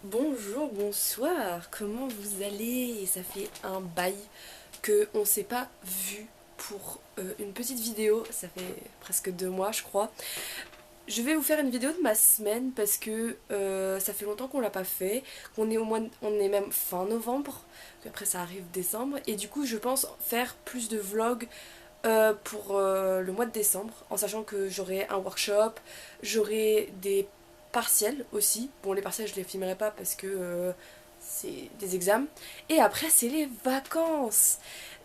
Bonjour, bonsoir, comment vous allez? Ça fait un bail que on s'est pas vu pour une petite vidéo, ça fait presque 2 mois je crois. Je vais vous faire une vidéo de ma semaine parce que ça fait longtemps qu'on l'a pas fait, qu'on est on est même fin novembre, puis après ça arrive décembre, et du coup je pense faire plus de vlogs pour le mois de décembre, en sachant que j'aurai un workshop, j'aurai des partiels aussi. Bon, les partiels je les filmerai pas parce que c'est des examens. Et après c'est les vacances.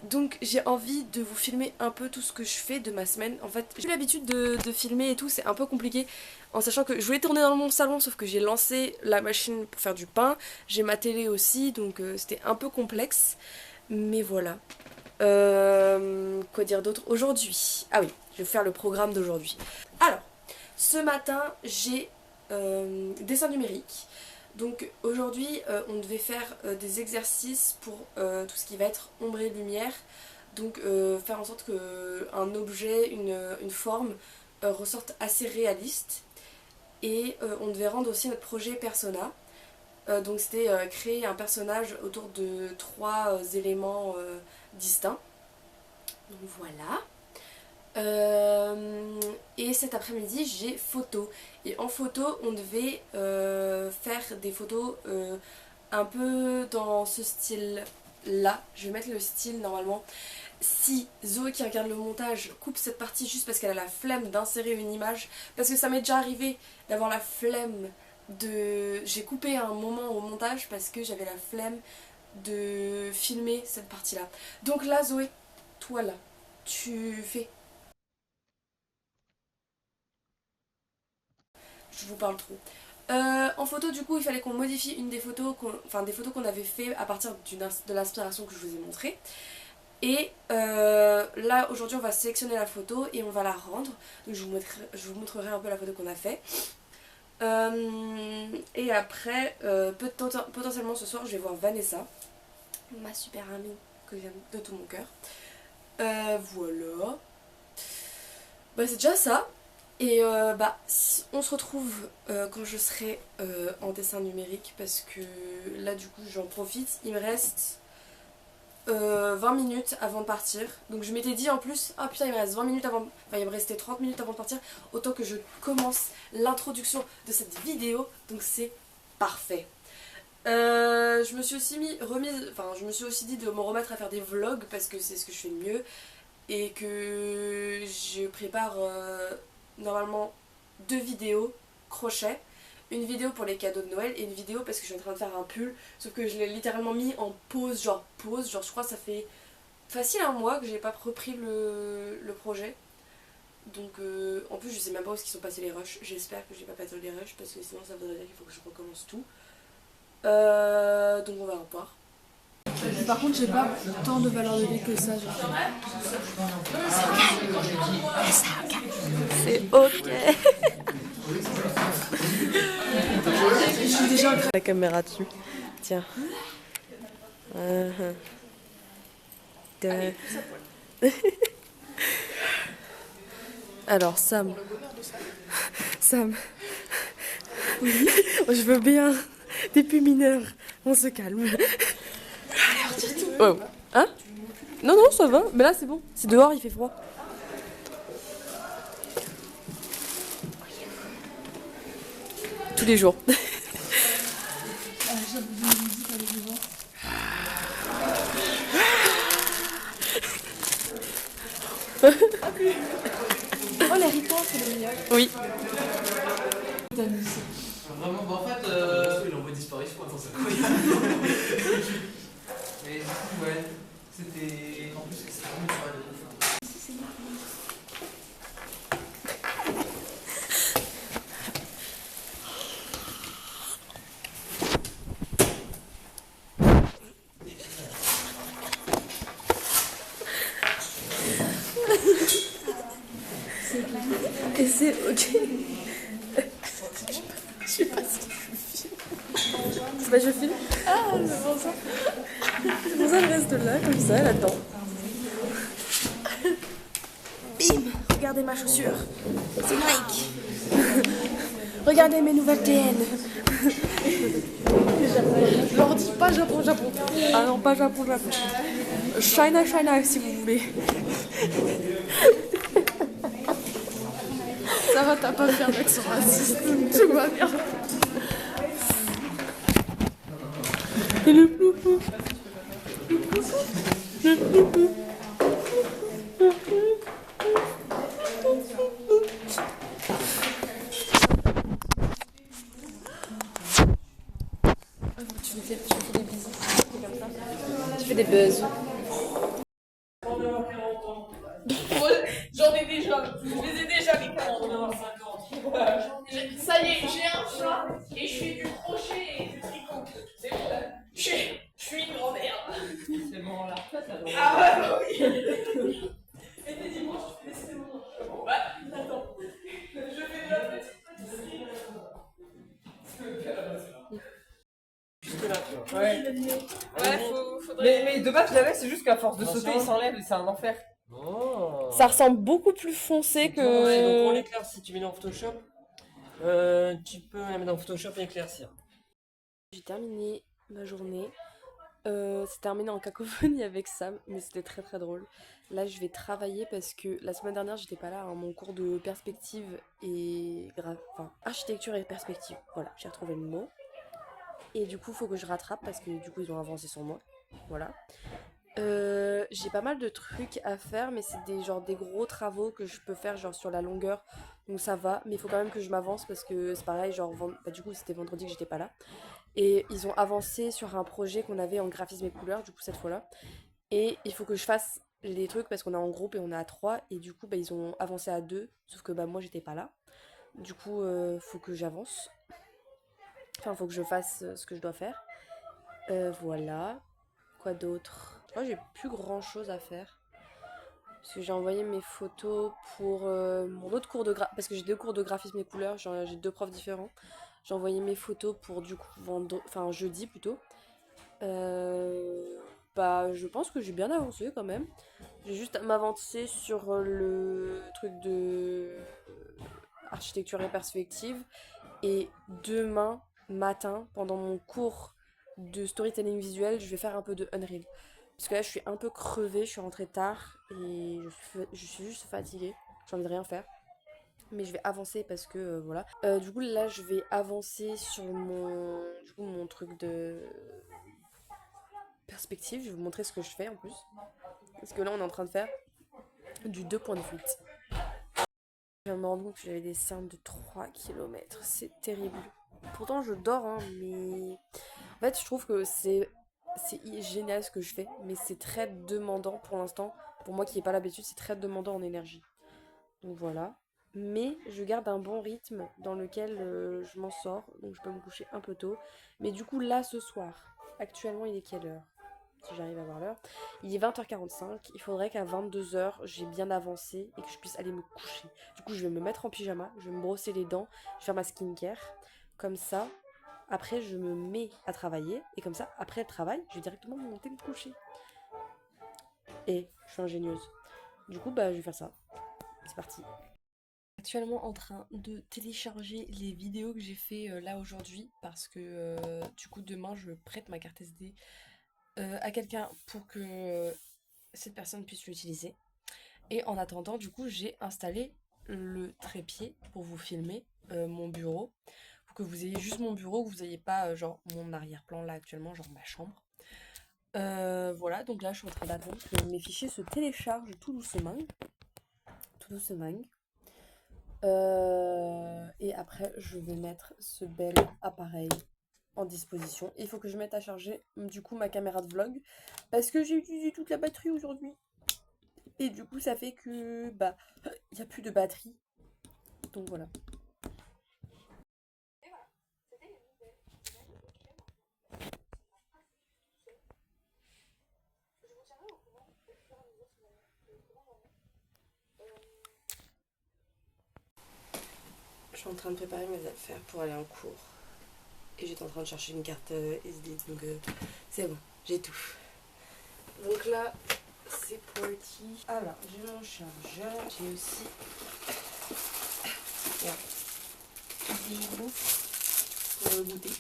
Donc j'ai envie de vous filmer un peu tout ce que je fais de ma semaine. En fait j'ai l'habitude de filmer et tout, c'est un peu compliqué. En sachant que je voulais tourner dans mon salon, sauf que j'ai lancé la machine pour faire du pain. J'ai ma télé aussi, donc c'était un peu complexe. Mais voilà. Quoi dire d'autre aujourd'hui? Ah oui, je vais faire le programme d'aujourd'hui. Alors, ce matin, j'ai dessin numérique. Donc aujourd'hui, on devait faire des exercices pour tout ce qui va être ombre et lumière. Donc faire en sorte que un objet, une forme ressorte assez réaliste. Et on devait rendre aussi notre projet persona. Donc c'était créer un personnage autour de trois éléments distincts. Donc voilà. Et cet après-midi j'ai photo. Et en photo on devait faire des photos un peu dans ce style là. Je vais mettre le style normalement. Si Zoé qui regarde le montage coupe cette partie juste parce qu'elle a la flemme d'insérer une image, parce que ça m'est déjà arrivé d'avoir la flemme de... J'ai coupé un moment au montage parce que j'avais la flemme de filmer cette partie là. Donc là Zoé, toi là, tu fais... Je vous parle trop. En photo du coup il fallait qu'on modifie une des photos des photos qu'on avait fait à partir de l'inspiration que je vous ai montrée. Et là aujourd'hui on va sélectionner la photo et on va la rendre. Donc je vous montrerai un peu la photo qu'on a fait. Et après potentiellement ce soir je vais voir Vanessa, ma super amie que j'aime de tout mon cœur. Voilà. Bah c'est déjà ça. Et on se retrouve quand je serai en dessin numérique parce que là du coup j'en profite. Il me reste 20 minutes avant de partir. Donc je m'étais dit en plus, ah putain il me reste 20 minutes avant... Enfin il me restait 30 minutes avant de partir. Autant que je commence l'introduction de cette vidéo. Donc c'est parfait. Je me suis aussi je me suis aussi dit de me remettre à faire des vlogs parce que c'est ce que je fais de mieux. Et que je prépare normalement 2 vidéos crochet, une vidéo pour les cadeaux de Noël et une vidéo parce que je suis en train de faire un pull, sauf que je l'ai littéralement mis en pause, genre je crois que ça fait facile un mois que j'ai pas repris le projet. Donc en plus je sais même pas où ils sont passés les rushs, j'espère que j'ai pas passé les rushs parce que sinon ça voudrait dire qu'il faut que je recommence tout. Donc on va revoir. Par contre, j'ai pas tant de valeur de vie que ça. C'est ok. Je suis déjà La caméra dessus. Tiens. Alors Sam. Sam. Oui. Je veux bien. Début mineur. On se calme. Oh. Hein? Non, non, ça va. Mais là, c'est bon. C'est dehors, il fait froid. Tous les jours. Oh, les ricains, c'est le meilleur. Oui. Vraiment, bah en fait, il est en voie de disparition, attends, c'est incroyable. Mais du coup, ouais, c'était. En plus, c'était vraiment sur la Et c'est ok. Je sais pas si je filme. C'est pas je filme? Ah, c'est pour ça. C'est pour ça qu'elle reste là, comme ça, elle attend. Bim! Regardez ma chaussure. C'est Nike. Regardez mes nouvelles TN. pas Japon, Japon. Ah non, pas Japon, Japon. China, China, si vous voulez. Ça va, t'as pas fait un accent raciste. Tout va bien. Et le ploupou. Le ploupou. Tu fais des bisous. Comme ça. Tu fais des buzz. J'en ai déjà. Je les ai déjà les 40. Ça y est, j'ai un chat et je fais du crochet et du tricot. C'est bon. Je suis une grand-mère. C'est bon, là. Ah ouais, bah oui. Et les dimanches, je fais des cérémonies. Ouais, attends. Je fais de la petite pâtisserie. Ouais, Faudrait. mais de base, je l'avais, c'est juste qu'à force de sauter, il s'enlève et c'est un enfer. Oh. Ça ressemble beaucoup plus foncé Ouais, donc on que... l'éclaircit, tu mets dans Photoshop. Tu peux la mettre dans Photoshop et éclaircir. J'ai terminé ma journée. C'est terminé en cacophonie avec Sam, mais c'était très très drôle. Là, je vais travailler parce que la semaine dernière, j'étais pas là à mon cours de perspective et enfin, architecture et perspective. Voilà, j'ai retrouvé le mot. Et du coup, faut que je rattrape parce que du coup, ils ont avancé sur moi. Voilà. J'ai pas mal de trucs à faire, mais c'est des gros travaux que je peux faire genre sur la longueur, donc ça va. Mais il faut quand même que je m'avance parce que c'est pareil, genre du coup c'était vendredi que j'étais pas là. Et ils ont avancé sur un projet qu'on avait en graphisme et couleurs, du coup cette fois-là. Et il faut que je fasse les trucs parce qu'on est en groupe et on est à 3. Et du coup, bah, ils ont avancé à 2. Sauf que bah, moi, j'étais pas là. Du coup, faut que j'avance. Enfin, faut que je fasse ce que je dois faire. Voilà. Quoi d'autre? Je crois que j'ai plus grand-chose à faire. Parce que j'ai envoyé mes photos pour mon autre cours de graphisme. Parce que j'ai 2 cours de graphisme et couleurs. J'ai 2 profs différents. J'ai envoyé mes photos pour du coup jeudi plutôt. Bah je pense que j'ai bien avancé quand même. J'ai juste à m'avancer sur le truc de architecture et perspective. Et demain matin, pendant mon cours de storytelling visuel, je vais faire un peu de Unreal. Parce que là je suis un peu crevée, je suis rentrée tard et je suis juste fatiguée. J'ai envie de rien faire. Mais je vais avancer parce que voilà. Du coup là je vais avancer sur mon truc de perspective. Je vais vous montrer ce que je fais en plus. Parce que là on est en train de faire du 2,8. Je viens de me rendre compte que j'avais des seins de 3 km. C'est terrible. Pourtant je dors hein, mais en fait je trouve que c'est génial ce que je fais. Mais c'est très demandant pour l'instant. Pour moi qui n'ai pas l'habitude, c'est très demandant en énergie. Donc voilà. Mais je garde un bon rythme dans lequel je m'en sors. Donc je peux me coucher un peu tôt. Mais du coup là ce soir, actuellement il est quelle heure? Si j'arrive à voir l'heure. Il est 20h45. Il faudrait qu'à 22h j'ai bien avancé et que je puisse aller me coucher. Du coup je vais me mettre en pyjama. Je vais me brosser les dents. Je vais faire ma skincare. Comme ça, après je me mets à travailler. Et comme ça, après le travail, je vais directement me monter me coucher. Et je suis ingénieuse. Du coup bah je vais faire ça. C'est parti. Actuellement en train de télécharger les vidéos que j'ai fait là aujourd'hui parce que du coup demain je prête ma carte SD à quelqu'un pour que cette personne puisse l'utiliser. Et en attendant du coup j'ai installé le trépied pour vous filmer mon bureau, pour que vous ayez juste mon bureau, que vous n'ayez pas genre mon arrière-plan là actuellement, genre ma chambre. Voilà, donc là je suis en train d'attendre que mes fichiers se téléchargent tout doucement. Tout doucement. Et après, je vais mettre ce bel appareil en disposition. Il faut que je mette à charger du coup ma caméra de vlog parce que j'ai utilisé toute la batterie aujourd'hui. Et du coup, ça fait que bah il n'y a plus de batterie. Donc voilà. Je suis en train de préparer mes affaires pour aller en cours. Et j'étais en train de chercher une carte SD, donc c'est bon, j'ai tout. Donc là, c'est parti. Alors, j'ai mon chargeur, j'ai aussi des bouffe pour le goûter.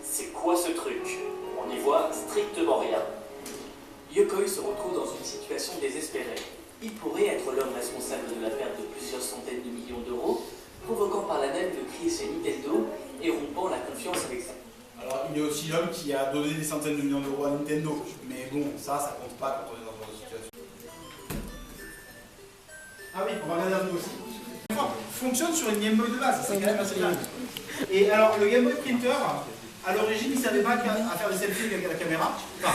C'est quoi ce truc? On n'y voit strictement rien. Yokoi se retrouve dans une situation désespérée. Il pourrait être l'homme responsable de la perte de plusieurs centaines de millions d'euros, provoquant par là même le cri chez Nintendo et rompant la confiance avec ça. Alors, il y a aussi l'homme qui a donné des centaines de millions d'euros à Nintendo. Mais bon, ça compte pas quand on est dans ce genre de situation. Ah oui, on va regarder un peu aussi. Fonctionne sur une Game Boy de base, c'est quand même assez dingue. Et alors, le Game Boy Printer, à l'origine, il ne savait pas à faire des selfies avec la caméra. Enfin,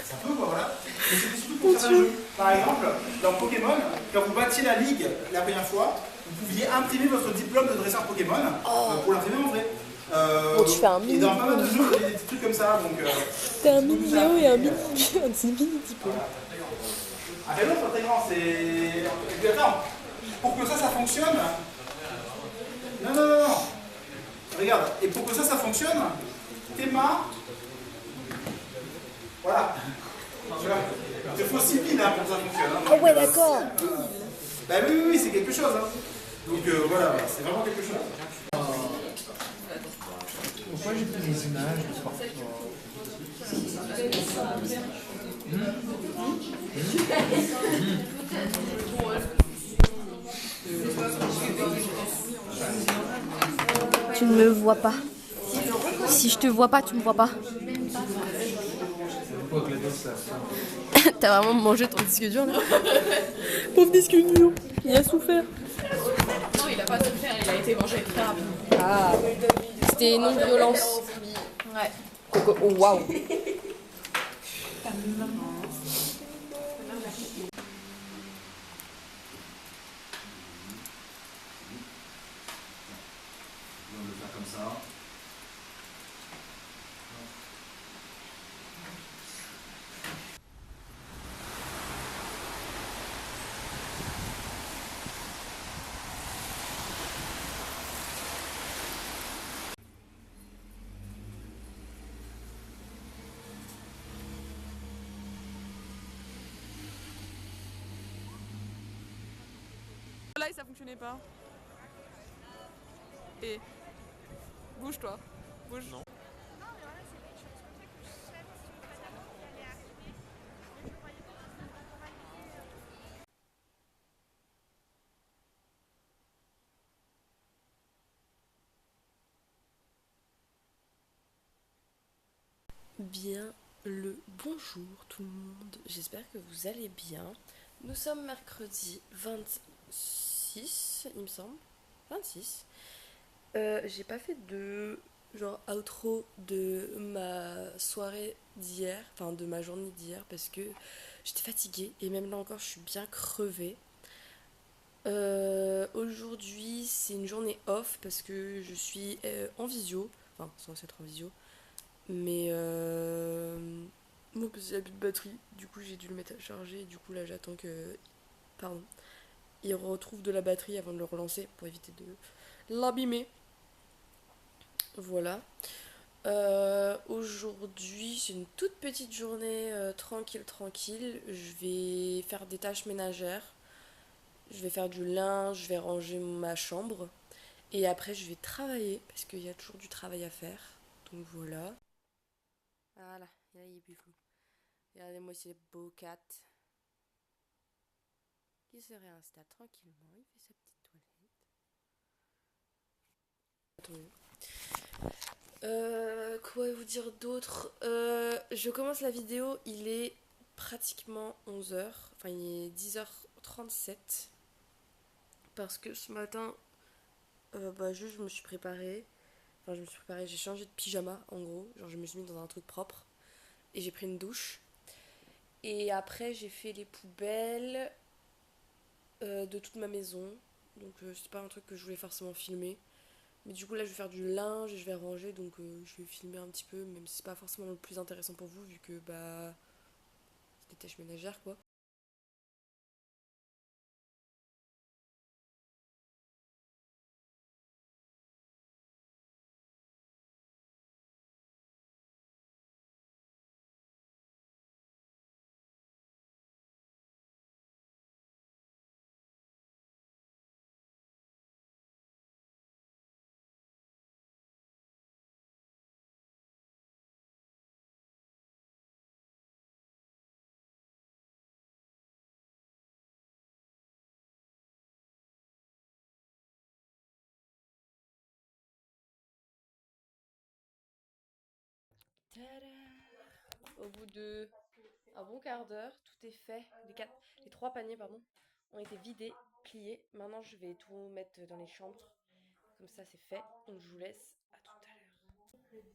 ça peut quoi, voilà. Mais c'était surtout pour certains jeux. Par exemple, dans Pokémon, quand vous battiez la ligue la première fois, vous pouviez imprimer votre diplôme de dresseur Pokémon pour l'imprimer en vrai. Bon, tu fais un et mini dans pas mal de jeux, il y a des petits trucs comme ça. Donc, t'as un mini Léo et un mini diplôme. ah ben non, c'est très grand, c'est... Et puis attends, pour que ça fonctionne... Non, non, non, non. Regarde, et pour que ça fonctionne, tes mains... Voilà. Tu vois, il te faut 6 piles hein, pour que ça fonctionne. Hein. Oh ouais, d'accord. Bah oui, oui, oui, c'est quelque chose. Hein. Donc voilà, c'est vraiment quelque chose. Pourquoi j'ai pris des images de sport? Tu ne me vois pas. Si je te vois pas, tu me vois pas. T'as vraiment mangé ton disque dur là? Pauvre disque dur, il a souffert. Non, il a pas souffert, il a été mangé très rapidement. Ah, c'était non-violence. Ouais. Oh waouh. On va le faire comme ça. Là, ça fonctionnait pas. Et bouge-toi. Bouge. Non. Bien le bonjour tout le monde, j'espère que vous allez bien. Nous sommes mercredi 26, il me semble. 26. J'ai pas fait de genre outro de ma soirée d'hier, enfin de ma journée d'hier parce que j'étais fatiguée et même là encore je suis bien crevée. Aujourd'hui c'est une journée off parce que je suis en visio, enfin censée être en visio, mais moi parce qu'il n'y a plus de batterie, du coup j'ai dû le mettre à charger et du coup là j'attends que, pardon, il retrouve de la batterie avant de le relancer pour éviter de l'abîmer. Voilà. Aujourd'hui, c'est une toute petite journée tranquille. Je vais faire des tâches ménagères. Je vais faire du linge, je vais ranger ma chambre. Et après, je vais travailler parce qu'il y a toujours du travail à faire. Donc voilà. Voilà, là, il est plus flou. Regardez-moi ces beaux cats qui se réinstalle tranquillement. Il fait sa petite toilette. Quoi vous dire d'autre? Je commence la vidéo, il est pratiquement 11h, enfin il est 10h37 parce que ce matin juste je me suis préparée, j'ai changé de pyjama en gros, genre je me suis mis dans un truc propre et j'ai pris une douche et après j'ai fait les poubelles de toute ma maison, donc c'est pas un truc que je voulais forcément filmer. Mais du coup là je vais faire du linge et je vais ranger donc je vais filmer un petit peu même si c'est pas forcément le plus intéressant pour vous vu que bah c'est des tâches ménagères quoi. Tada! Au bout de un bon quart d'heure, tout est fait. Les trois paniers pardon, ont été vidés, pliés. Maintenant, je vais tout mettre dans les chambres. Comme ça, c'est fait. Donc, je vous laisse à tout à l'heure.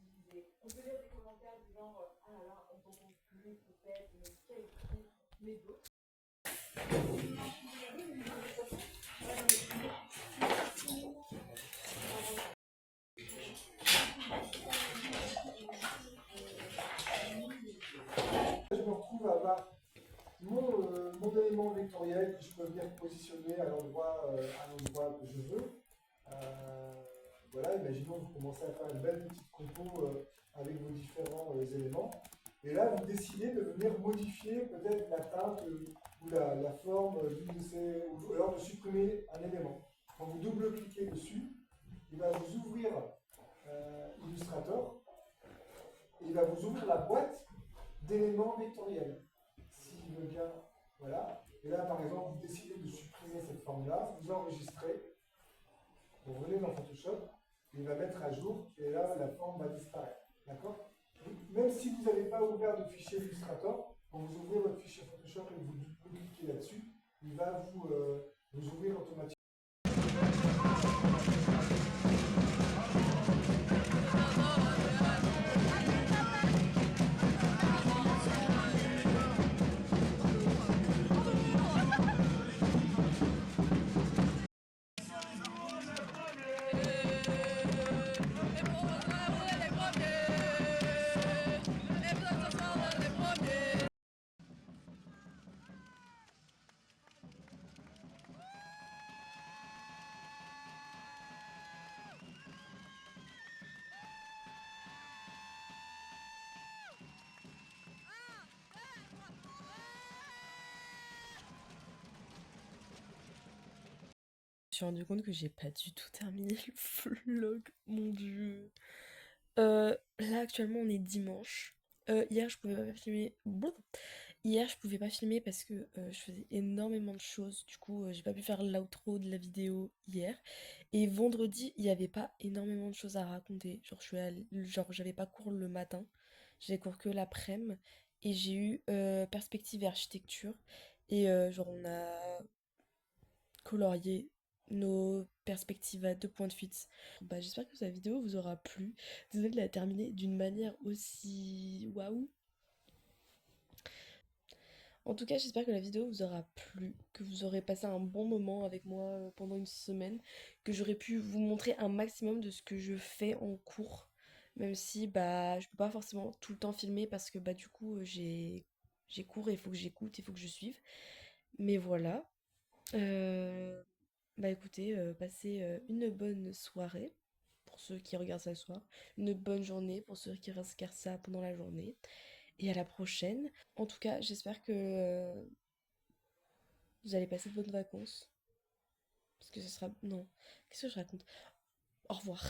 On peut lire des commentaires du genre ah là là, on t'entend plus, peut-être, mais quel cri, mais d'autres. Je me retrouve à avoir mon élément vectoriel que je peux venir positionner à l'endroit que je veux. Voilà, imaginons que vous commencez à faire une belle petite compo avec vos différents éléments. Et là, vous décidez de venir modifier peut-être la teinte ou la forme d'une de ces... ou alors de supprimer un élément. Quand vous double-cliquez dessus, il va vous ouvrir Illustrator. Et il va vous ouvrir la boîte d'éléments vectoriels. S'il veut bien, voilà. Et là, par exemple, vous décidez de supprimer cette forme-là, vous enregistrez, vous revenez dans Photoshop, il va mettre à jour, et là, la forme va disparaître. D'accord? Même si vous n'avez pas ouvert de fichier Illustrator, quand vous ouvrez votre fichier Photoshop et que vous cliquez là-dessus, il va vous ouvrir automatiquement. Je me suis rendu compte que j'ai pas du tout terminé le vlog, mon dieu. Là actuellement on est dimanche. Hier je pouvais pas filmer. Hier je pouvais pas filmer parce que je faisais énormément de choses. Du coup j'ai pas pu faire l'outro de la vidéo hier. Et vendredi il y avait pas énormément de choses à raconter. Genre j'avais pas cours le matin. J'avais cours que l'après-midi. Et j'ai eu perspective et architecture. Et genre on a colorié nos perspectives à 2 points de fuite. Bah, j'espère que cette vidéo vous aura plu. Désolée de la terminer d'une manière aussi waouh. En tout cas, j'espère que la vidéo vous aura plu, que vous aurez passé un bon moment avec moi pendant une semaine, que j'aurais pu vous montrer un maximum de ce que je fais en cours, même si bah je peux pas forcément tout le temps filmer parce que bah du coup j'ai cours et il faut que j'écoute, il faut que je suive. Mais voilà. Bah écoutez, passez une bonne soirée pour ceux qui regardent ça le soir, une bonne journée pour ceux qui regardent ça pendant la journée, et à la prochaine. En tout cas, j'espère que vous allez passer de bonnes vacances, parce que ce sera... Non, qu'est-ce que je raconte? Au revoir.